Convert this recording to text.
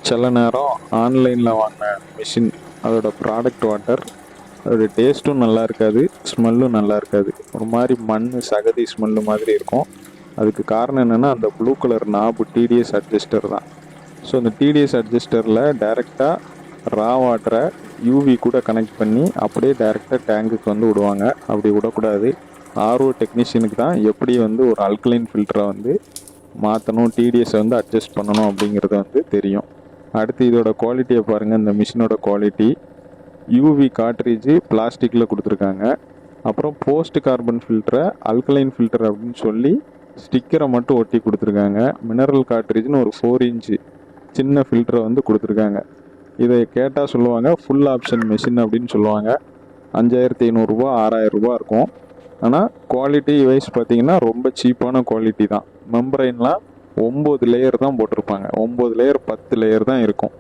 சில நேரம் ஆன்லைனில் வாங்கின மிஷின் அதோட ப்ராடக்ட் வாட்டர் அதோட டேஸ்ட்டும் நல்லா இருக்காது, ஸ்மெல்லும் நல்லா இருக்காது. ஒரு மாதிரி மண் சகதி ஸ்மெல்லு மாதிரி இருக்கும். அதுக்கு காரணம் என்னென்னா அந்த ப்ளூ கலர் நாபு டிடிஎஸ் அட்ஜஸ்டர் தான். ஸோ அந்த டிடிஎஸ் அட்ஜஸ்டரில் டைரெக்டாக ரா வாட்டரை யூவி கூட கனெக்ட் பண்ணி அப்படியே டைரெக்டாக டேங்குக்கு வந்து விடுவாங்க. அப்படி விடக்கூடாது. ஆர்ஓ டெக்னீஷியனுக்கு தான் எப்படி வந்து ஒரு அல்கலைன் ஃபில்டரை வந்து மாற்றணும், டிடிஎஸை வந்து அட்ஜஸ்ட் பண்ணணும் அப்படிங்கிறது வந்து தெரியும். அடுத்து இதோட குவாலிட்டியை பாருங்கள். இந்த மிஷினோட குவாலிட்டி யூவி காட்ரேஜ் பிளாஸ்டிக்கில் கொடுத்துருக்காங்க. அப்புறம் போஸ்ட் கார்பன் ஃபில்டரை அல்கலைன் ஃபில்டர் அப்படின்னு சொல்லி ஸ்டிக்கரை மட்டும் ஒட்டி கொடுத்துருக்காங்க. மினரல் காட்ரேஜ்னு ஒரு 4 இன்ச்சு சின்ன ஃபில்டரை வந்து கொடுத்துருக்காங்க. இதை கேட்டால் சொல்லுவாங்க ஃபுல் ஆப்ஷன் மிஷின் அப்படின்னு சொல்லுவாங்க. 5500 ரூபா 6000 ரூபா இருக்கும். ஆனால் குவாலிட்டி வைஸ் பார்த்தீங்கன்னா ரொம்ப சீப்பான குவாலிட்டி தான். மெம்பரைன்லாம் 9 லேயர் தான் போட்டிருப்பாங்க. 9 லேயர் 10 லேயர் தான் இருக்கும்.